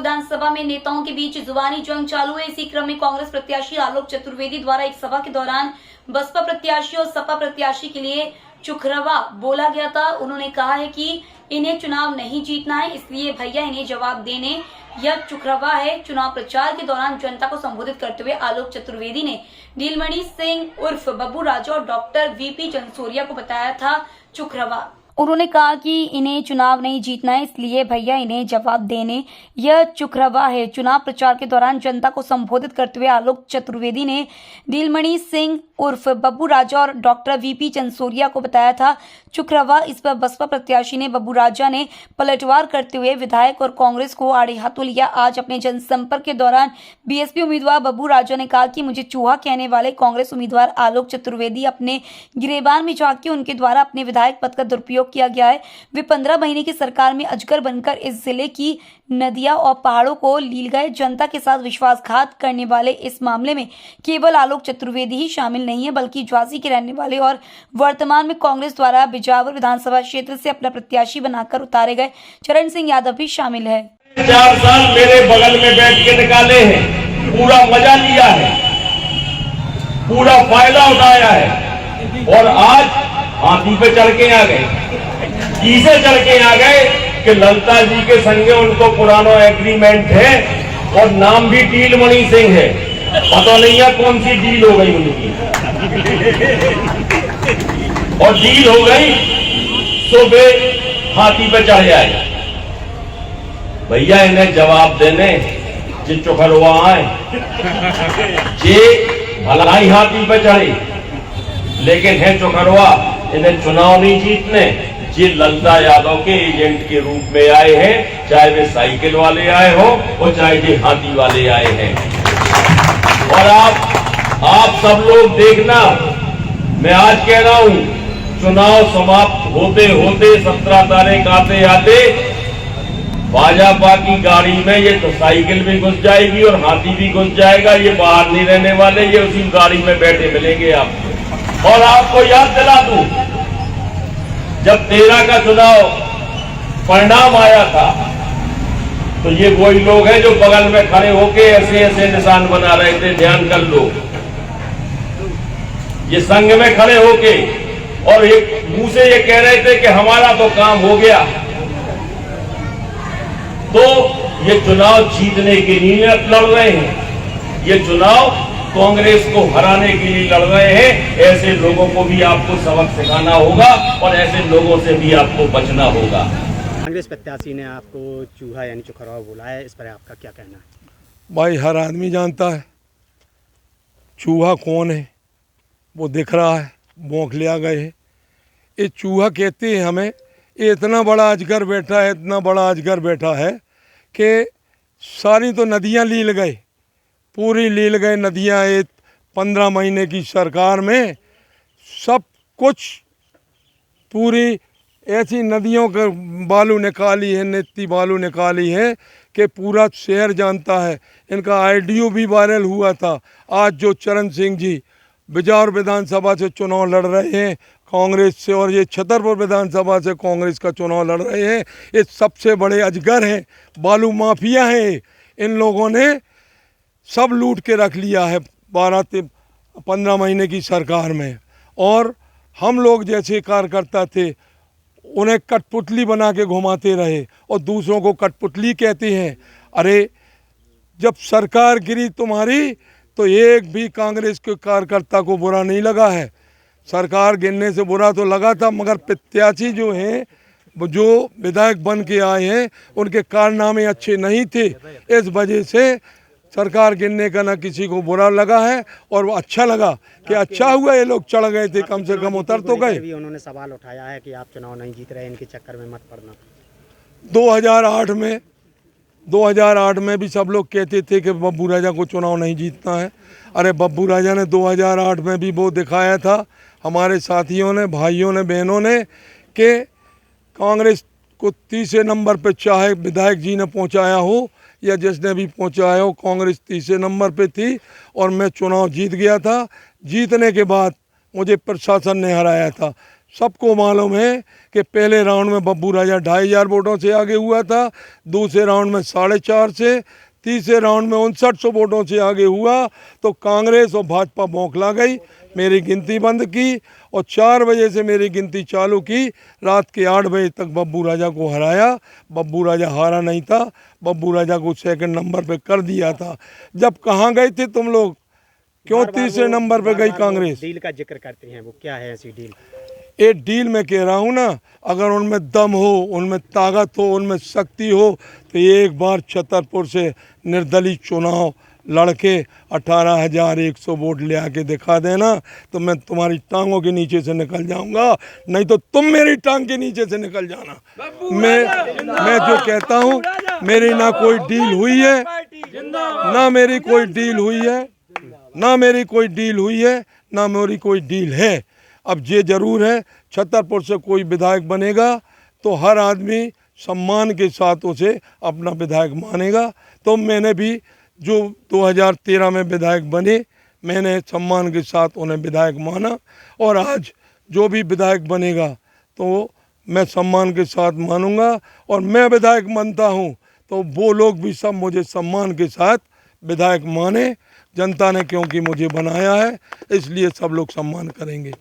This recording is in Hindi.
विधानसभा में नेताओं के बीच जुबानी जंग चालू है। इसी क्रम में कांग्रेस प्रत्याशी आलोक चतुर्वेदी द्वारा एक सभा के दौरान बसपा प्रत्याशी और सपा प्रत्याशी के लिए चुखरवा बोला गया था। उन्होंने कहा है कि इन्हें चुनाव नहीं जीतना है, इसलिए भैया इन्हें जवाब देने यह चुखरवा है। चुनाव प्रचार के दौरान जनता को संबोधित करते हुए आलोक चतुर्वेदी ने नीलमणि सिंह उर्फ बब्बू राजा और डॉक्टर वीपी जनसूरिया को बताया था चुखरवा। उन्होंने कहा कि इन्हें चुनाव नहीं जीतना है, इसलिए भैया इन्हें जवाब देने यह चुखरवा है। चुनाव प्रचार के दौरान जनता को संबोधित करते हुए आलोक चतुर्वेदी ने नीलमणि सिंह उर्फ बब्बू राजा और डॉक्टर वीपी जनसूरिया को बताया था चुखरवा। इस पर बसपा प्रत्याशी ने बब्बू राजा ने पलटवार करते हुए विधायक और कांग्रेस को आड़े हाथों लिया। आज अपने जनसंपर्क के दौरान बीएसपी उम्मीदवार बब्बू राजा ने कहा कि मुझे चूहा कहने वाले कांग्रेस उम्मीदवार आलोक चतुर्वेदी अपने गिरेबान में झांक के उनके द्वारा अपने विधायक पद का दुरुपयोग किया गया है। वे 15 महीने की सरकार में अजगर बनकर इस जिले की नदियां और पहाड़ों को लील गए। जनता के साथ विश्वासघात करने वाले इस मामले में केवल आलोक चतुर्वेदी ही शामिल नहीं है, बल्कि झांसी के रहने वाले और वर्तमान में कांग्रेस द्वारा बिजावर विधानसभा क्षेत्र से अपना प्रत्याशी बनाकर उतारे गए चरण सिंह यादव भी शामिल है। 4 साल मेरे बगल में बैठ के निकाले हैं, पूरा मजा लिया है, पूरा फायदा उठाया है और आज हाथी पे चढ़ के आ गए, किसे चढ़ के आ गए कि ललिता जी के संगे उनको पुराना एग्रीमेंट है और नाम भी नीलमणि सिंह है। पता नहीं है कौन सी डील हो गई उनकी और डील हो गई तो वे हाथी पे चढ़ जाए। भैया इन्हें जवाब देने जे चुखरवा आए, जे भलाई हाथी पे चढ़े लेकिन है चुखरवा, इन्हें चुनाव नहीं जीतने। ये ललिता यादव के एजेंट के रूप में आए हैं, चाहे वे साइकिल वाले आए हो और चाहे ये हाथी वाले आए हैं। और आप सब लोग देखना, मैं आज कह रहा हूं, चुनाव समाप्त होते होते 17 तारीख आते आते भाजपा की गाड़ी में ये तो साइकिल भी घुस जाएगी और हाथी भी घुस जाएगा। ये बाहर नहीं रहने वाले, ये उसी गाड़ी में बैठे मिलेंगे आपको। और आपको याद दिला दूं, जब 13 का चुनाव परिणाम आया था तो ये वही लोग हैं जो बगल में खड़े होके ऐसे ऐसे निशान बना रहे थे, ध्यान कर लो। ये संघ में खड़े होके और एक मुंह से ये कह रहे थे कि हमारा तो काम हो गया। तो ये चुनाव जीतने के लिए लड़ रहे हैं, ये चुनाव कांग्रेस को हराने के लिए लड़ रहे हैं। ऐसे लोगों को भी आपको सबक सिखाना होगा और ऐसे लोगों से भी आपको बचना होगा। कांग्रेस प्रत्याशी ने आपको चूहा यानी चुखरवा बोला है, इस पर आपका क्या कहना है? भाई हर आदमी जानता है चूहा कौन है, वो दिख रहा है, भौंक लिया गए है। ये चूहा कहते हैं हमें। ये इतना बड़ा अजगर बैठा है, इतना बड़ा अजगर बैठा है कि सारी तो नदियाँ लील गए, पूरी लील गए नदियाँ। ये 15 महीने की सरकार में सब कुछ पूरी ऐसी नदियों के बालू निकाली है, नित्ती बालू निकाली है कि पूरा शहर जानता है। इनका आईडियो भी वायरल हुआ था। आज जो चरण सिंह जी बिजावर विधानसभा से चुनाव लड़ रहे हैं कांग्रेस से, और ये छतरपुर विधानसभा से कांग्रेस का चुनाव लड़ रहे हैं, ये सबसे बड़े अजगर हैं, बालू माफिया हैं। इन लोगों ने सब लूट के रख लिया है 12-15 महीने की सरकार में। और हम लोग जैसे कार्यकर्ता थे उन्हें कठपुतली बना के घुमाते रहे और दूसरों को कठपुतली कहते हैं। अरे जब सरकार गिरी तुम्हारी तो एक भी कांग्रेस के कार्यकर्ता को बुरा नहीं लगा है। सरकार गिरने से बुरा तो लगा था, मगर प्रत्याशी जो हैं, जो विधायक बन के आए हैं, उनके कारनामे अच्छे नहीं थे। इस वजह से सरकार गिरने का ना किसी को बुरा लगा है और वो अच्छा लगा कि अच्छा हुआ ये लोग चढ़ गए थे, कम से कम उतर तो गए। भी उन्होंने सवाल उठाया है कि आप चुनाव नहीं जीत रहे, इनके चक्कर में मत पड़ना। 2008 में भी सब लोग कहते थे कि बब्बू राजा को चुनाव नहीं जीतना है। अरे बब्बू राजा ने 2008 में भी वो दिखाया था, हमारे साथियों ने, भाइयों ने, बहनों ने, कि कांग्रेस को तीसरे नंबर पे चाहे विधायक जी ने पहुंचाया हो या जिसने भी पहुंचाया हो, कांग्रेस तीसरे नंबर पे थी और मैं चुनाव जीत गया था। जीतने के बाद मुझे प्रशासन ने हराया था। सबको मालूम है कि पहले राउंड में बब्बू राजा 2500 वोटों से आगे हुआ था, दूसरे राउंड में 4.5 से, तीसरे राउंड में 5900 वोटों से आगे हुआ। तो कांग्रेस और भाजपा बौखला गई, मेरी गिनती बंद की और 4 बजे से मेरी गिनती चालू की। रात के 8 बजे तक बब्बू राजा को हराया। बब्बू राजा हारा नहीं था, बब्बू राजा को सेकंड नंबर पे कर दिया था। जब कहाँ गए थे तुम लोग, क्यों तीसरे नंबर पे गई कांग्रेस? डील का जिक्र करते हैं, वो क्या है ऐसी डील? ये डील में कह रहा हूँ ना, अगर उनमें दम हो, उनमें ताकत हो, उनमें शक्ति हो तो एक बार छतरपुर से निर्दलीय चुनाव लड़के 18,100 वोट ले आके दिखा देना, तो मैं तुम्हारी टांगों के नीचे से निकल जाऊंगा, नहीं तो तुम मेरी टांग के नीचे से निकल जाना। मैं जो कहता हूँ, मेरी ना कोई डील हुई है, ना मेरी कोई डील हुई है, ना मेरी कोई डील हुई है, ना मेरी कोई डील है। अब ये जरूर है, छतरपुर से कोई विधायक बनेगा तो हर आदमी सम्मान के साथ उसे अपना विधायक मानेगा। तो मैंने भी जो 2013 में विधायक बने, मैंने सम्मान के साथ उन्हें विधायक माना, और आज जो भी विधायक बनेगा तो मैं सम्मान के साथ मानूंगा। और मैं विधायक मानता हूं तो वो लोग भी सब मुझे सम्मान के साथ विधायक माने। जनता ने क्योंकि मुझे बनाया है, इसलिए सब लोग सम्मान करेंगे।